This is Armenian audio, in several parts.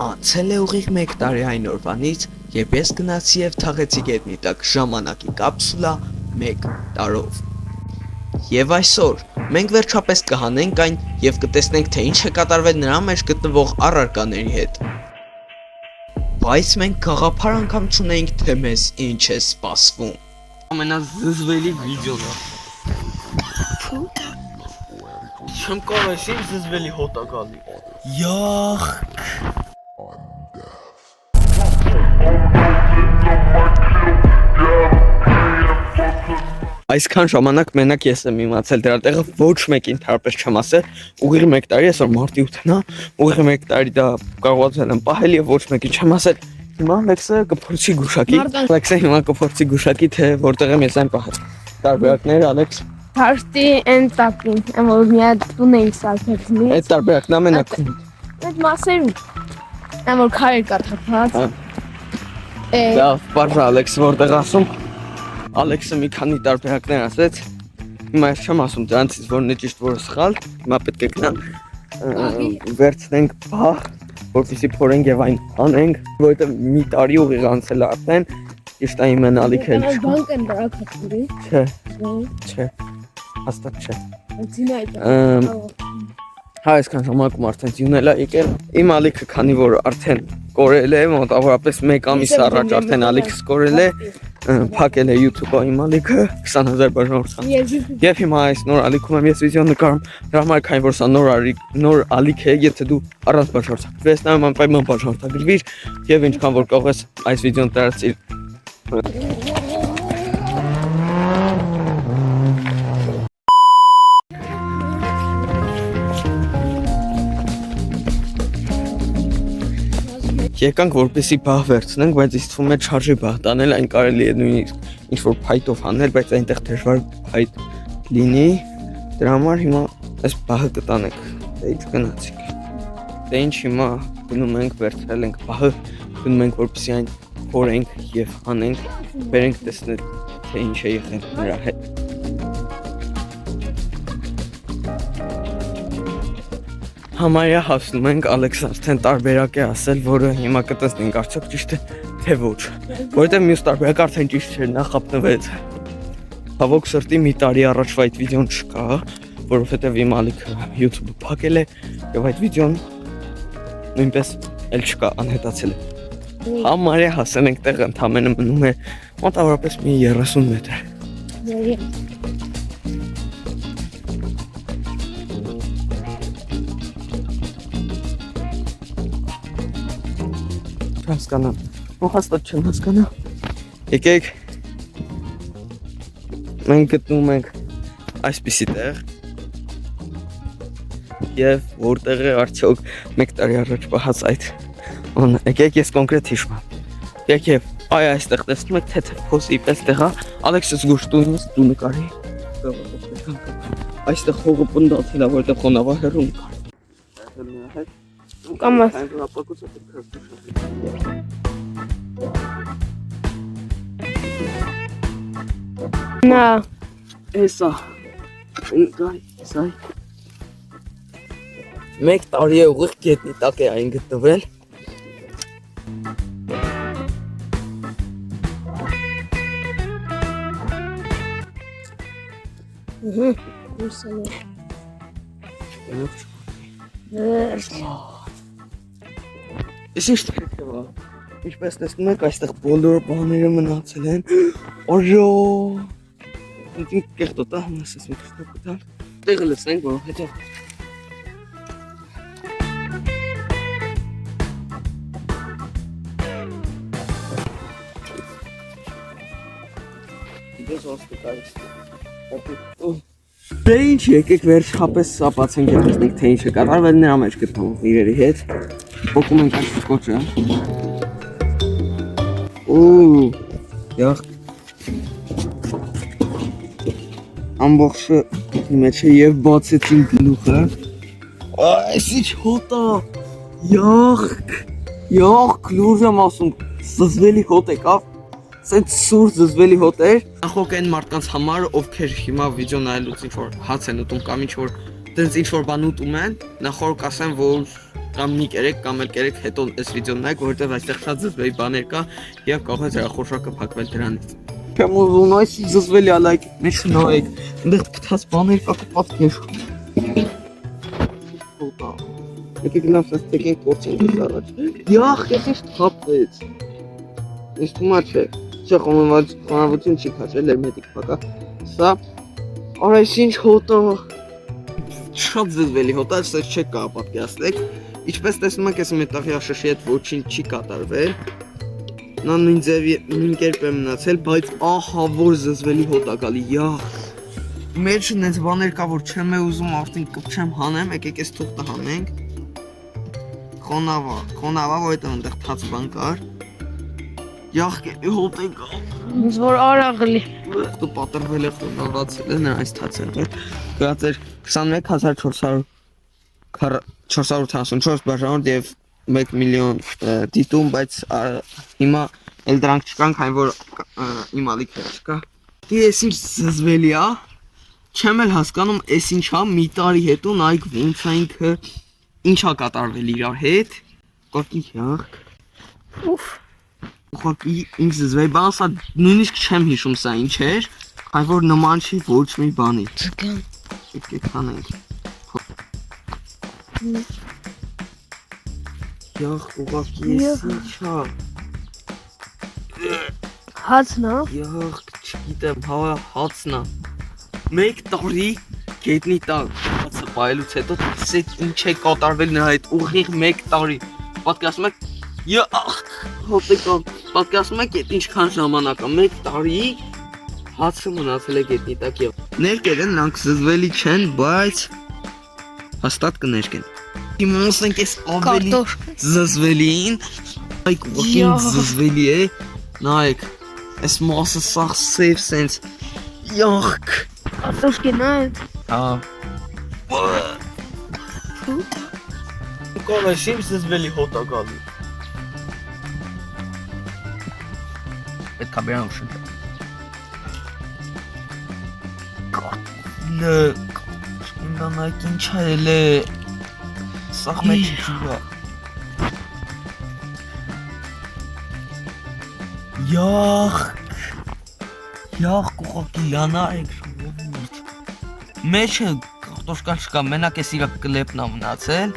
Անցել է ուղիղ 1 տարի այն օրվանից, երբ ես գնացի եւ թաղեցի գետնի տակ ժամանակի կապսուլա 1 տարով։ Եվ այսօր մենք վերջապես կհանենք այն եւ կտեսնենք, թե ինչ է կատարվել նրա մեջ գտնվող առարկաների հետ։ Բայց մենք գաղափար անգամ չունեինք, թե մեզ ինչ է սպասվում։ Ամենազզվելի վիդեոն է։ Չեմ կարող ինչ զզվելի հոտ է գալի։ Յախ։ Այսքան ժամանակ մենակ ես եմ իմացել դրա տեղը, ոչ մեկին թարպես չեմ ասել, ուղիղ 1 տարի այսօր մարտի 8-ն է, ուղիղ 1 տարի դա կարողացել եմ պահել եւ ոչ մեկին չեմ ասել։ Հիմա Ալեքսը կփորձի գուշակի, Ալեքսը հիմա կփորձի գուշակի, թե որտեղ եմ ես այն պահել։ Տարբերակներ Ալեքս։ Հարստի են տակին, որ մի հատ տուն էի սարքեցնի։ Այդ տարբերակն ամենակում։ Այդ մասերում, որ քարեր կա թափած։ Դա բարձր Ալեքս որտեղ ասում։ Ալեքսը մի քանի տարբերակներ ասեց։ Հիմա ես չեմ ասում դրանցից որն է ճիշտ, որը սխալ։ Հիմա պետք է գնանք վերցնենք բախ, որպեսզի փորենք եւ այն անենք, որովհետեւ մի տարի ուղիղ անցել է արդեն։ Ճիշտ է իմ անալիք էլ չկա։ Բանկ են դրա քաշուրի։ Չէ։ Հաստատ չէ։ Ձինա այդ։ Հա այսքան ժամանակում արդեն ձյունել է եկել։ Իմ ալիքը քանի որ արդեն կորել է, մոտավորապես 1 ամիս առաջ արդեն ալիքս կորել է, փակել է YouTube-ը իմ ալիքը 20000 բաժանորդան։ Եվ հիմա այս նոր ալիքում եմ ես վիդեո նկարում, դրա համար քանի որ սա նոր ալիք է, եթե դու առանց բաժանորդագրվես, նայում անպայման բաժանորդագրվիր եւ ինչքան որ կարող ես այս վիդեոն տարածիր։ Եկանք որպեսի բահ վերցնենք, բայց ինձ թվում է չարժի բահ տանել, այն կարելի է նույնիսկ ինչ-որ փայտով անել, բայց այնտեղ դժվար փայտ լինի։ Դրա համար հիմա այս բահը կտանենք։ Դե ինչ գնացիք։ Դե ինչ հիմա գնում ենք, վերցրել ենք բահը, գնում ենք որպեսի այն փորենք եւ անենք, բերենք տեսնել, թե ինչ է եղել նրա հետ։ Համարյա հասնում ենք, Ալեքս արդեն տարբերակ է ասել, որը հիմա կտեսնենք արդյոք ճիշտ է, թե ոչ։ Որովհետև մյուս տարբերակը արդեն ճիշտ չէր, նա խափնվեց։ Հավոք սրտի մի տարի առաջվա այդ վիդեոն չկա, որովհետև իմ ալիքը YouTube-ը փակել է եւ այդ վիդեոն նույնպես էլ չկա, անհետացել է։ Համարյա հասել ենք տեղը, ընդամենը մնում է մոտավորապես մի 30 մետր։ Հասկանամ, ու հաստատ չեմ հասկանա։ Եկեք, մենք գտնում ենք այսպիսի տեղ և որտեղ է արդյոք 1 տարի առաջ պահած այդ եկեք ես կոնկրետ հիշում եմ եկեք այ այստեղ տեսնում եք թեթև փոսի պես տեղ է Ալեքսս գուշ դու նկարի այստեղ հողը պնդացել է որտեղ խոնավա հեռուն կար Կամաս Նա Էսա Էսա 1 տարի է ուղիղ գետնի տակ է այն գտնվել Ես ինչ պետք է ինչպես տեսնում եք այստեղ բոլոր բաները մնացել են Օժո Ինձ կեղտոտա համասես մի քիչ տալ տեղը լցնենք որովհետև Դե ինչ եկեք վերջապես սապացենք և տեսնենք թե ինչ է կատարվել նրա մեջ գտնվող իրերի հետ Փոքում ենք այս կոճը Յախ Ամբողջը մեջ է և բացեցին գլուխը Այս ինչ հոտ է Յախ լուրջ եմ ասում զզվելի հոտ եկավ Սենց սուր զզվելի հոտ էր Նախոք այն մարդկանց համար, ովքեր հիմա վիդեո նայելուց ինչ-որ հաց են ուտում կամ ինչ-որ տենց ինչ-որ բան ուտում են Նախորդ կասեմ, որ կամ մի կերեք կամ էլ կերեք հետո այս վիդեոն նայեք, որովհետև այստեղ շատ զզվելի բաներ կա եւ կարող է ձեր խոշակը փակվել դրանից։ Չեմ ուզում այս զզվելի ալայք, մեջ նայեք, այնտեղ փթած բաներ կա պատկեր։ Եկեք լավ ստեկենք կորցենք այս առաջ։ Յախ, ես ինչ թափվեց։ Ինչ թումա չէ։ Չէ, խոնավություն չի քաշել, հերմետիկ փակա։ Սա արա ինչ հոտա։ Շատ զզվելի հոտա, սա չեք կարող պատկերացնեք։ Ինչպես տեսնում եք, այս մետաղի աշշի հետ ոչինչ չի կատարվել։ Նա նույն ձևի նույն կերպ է մնացել, բայց ահա որ զզվելի հոտա գալի։ Յախ։ Մեջը նենց բաներ կա, որ չեմ ուզում արդեն կպչեմ հանեմ, եկեք այս թուղթը հանենք։ Խոնավա, որովհետև այնտեղ թաց բան կար։ Յախ, հոտ է գա։ Ոնց որ արաղլի։ Դու պատրվել է խոնավացել է նրանց թացերը։ Գած էր 21444 բաժանորդ եւ 1 միլիոն դիտում, բայց հիմա էլ դրանք չկան, քանի որ իմ ալիքը չկա։ Դե ես ինչ զզվելի է։ Չեմ էլ հասկանում, էս ինչա մի տարի հետո նայեք ոնց է ինքը ինչա կատարվել իրար հետ։ Կոկի յախ։ Ուֆ։ Ուղղակի ինձ զզվելի բան, սա նույնիսկ չեմ հիշում սա ինչ էր, քանի որ նման չի ոչ մի բանի։ Ցկան։ Եկեք հանենք։ Յախ, ուղղակի էս ինչա։ Հացն է։ Յախ, չգիտեմ, հացն է։ Մեկ տարի գետնի տակ հացը բայելուց հետո տեսեք ինչ է կատարվել նրա հետ ուղիղ 1 տարի։ Պատկերացնում եք, հոտեկան, պատկերացնում եք այդ ինչքան ժամանակ է, 1 տարի հացը մնացել է գետնի տակ եւ ներկերը նրանք զզվելի չեն, բայց հաստատ կներկեն։ Հիմա ասենք էս ավելի զզվելին, այք ուղղակի զզվելի է, նայեք, այս մասը սաղ սև սենց, յախք։ Արտոշկին է։ Հա։ Կողես ինչ զզվելի հոտա գալի։ Պետք է բերան ուշ։ Ինձանայք ինչ այլ է։ Սաղ մեջ ջուրա։ Յախ, կուղակի լանայք ժողովուրդ։ Մեջը կարտոշկան չկա, մենակ էս իրա կլեպն է մնացել,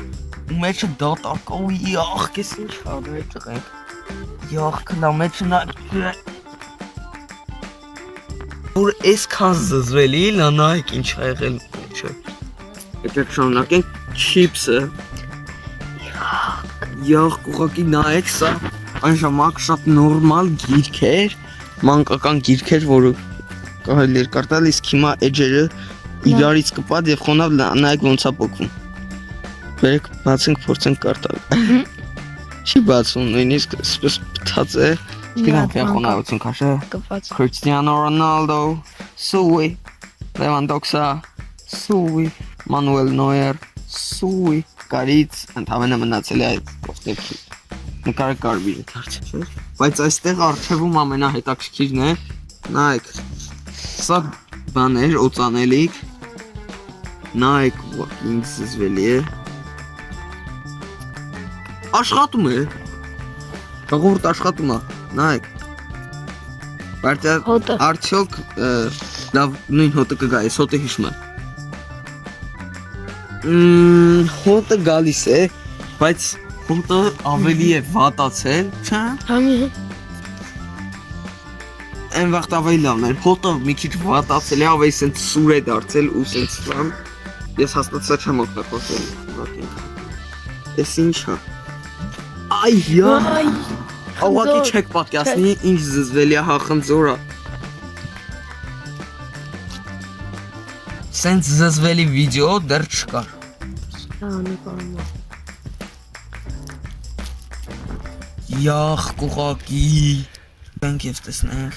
ու մեջը դատակա ու յախ, կես ինչ հարդայ տղենք։ Յախ, կլա մեջը նա որ այսքան զզվելի լանայք ինչ ա եղել մեջը։ Եկեք շարունակենք չիփսը։ Յախ, կուղակի նայեք սա այն ժամանակ շատ նորմալ գիրք էր, մանկական գիրք էր, որը կարելի էր կարդալ, իսկ հիմա էջերը իրարից կպատ եւ խոնավ նայեք ոնց է փոկվում։ Բերեք բացենք, փորձենք կարդալ։ Չի բացում, նույնիսկ այսպես փթած է։ Գնանք խոնավություն քաշը։ Cristiano Ronaldo, Sui, Lewandowski, Sui, Manuel Neuer, Sui, Կարից, ընդհանրապես մնացել է այդ կողմի։ Նկարը կարվի է դարձել։ Բայց այստեղ արխիվում ամենահետաքրքիրն է, նայեք, սա բաներ օծանելիք, նայեք ինձ զզվելի է, աշխատում է, ժողովուրդ աշխատում է, նայեք, բայց արդյոք լավ նույն հոտը կգա, ես հոտը հիշում եմ, հոտը գալիս է, բայց հոտը ավելի է վատացել, չէ՞։ Համի։ Այն վաղտ ավելի լավն էր, հոտը մի քիչ վատացել է, ավելի սենց սուր է դարձել ու սենց լավ։ Ես հաստատ սա չեմ օգտագործել։ Էս ինչ է։ Այ յա։ Ուղղակի չեք պատկերացնի ինչ զզվելի է, հա խնձոր է։ Սենց զզվելի վիդեո դեռ չկար։ Հա, նկարում է։ Յախ, կուղակի։ Բանք և տեսնենք։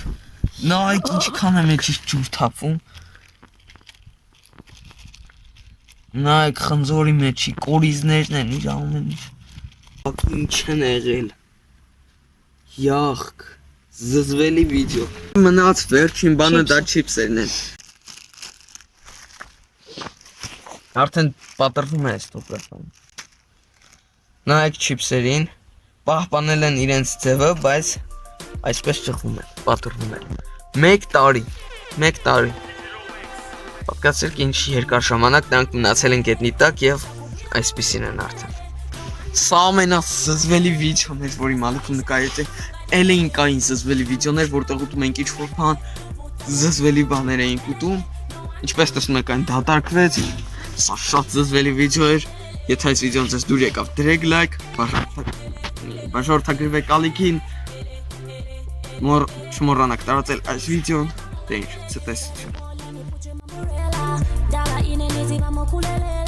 Նայք ինչքան է մեջից ջուր թափվում։ Նայք խնձորի մեջի կորիզներն են իր ամեն ինչ։ Ինչ են եղել։ Յախք, զզվելի վիդեո։ Մնաց վերջին բանը դա չիփսերն են։ Արդեն պատրվում է այս տոպրականը։ Նայեք չիպսերին, պահպանել են իրենց ձևը, բայց այսպես ճղվում են, պատրվում են։ 1 տարի։ Պատկացրեք ինչ երկար ժամանակ նրանք մնացել են գետնի տակ եւ այսպեսին են արդեն։ Սա ամենազզվելի վիդեոն էր, որի մալուկում նկարեցի։ Էլին կային զզվելի վիդեոներ, որտեղ ուտում ենք ինչ-որ բան, զզվելի բաներ էինք ուտում։ Ինչպես տեսնում եք, այն դատարկվեց։ Սա շատ զզվելի վիդեո էր։ Եթե այս վիդեոն ձեզ դուր եկավ, դրեք լայք, բաժանորդագրվեք ալիքին։ Չմոռանաք տարածել այս վիդեոն։ Դե ինչ, ցտեսություն։ Dala inenezi vamos kulele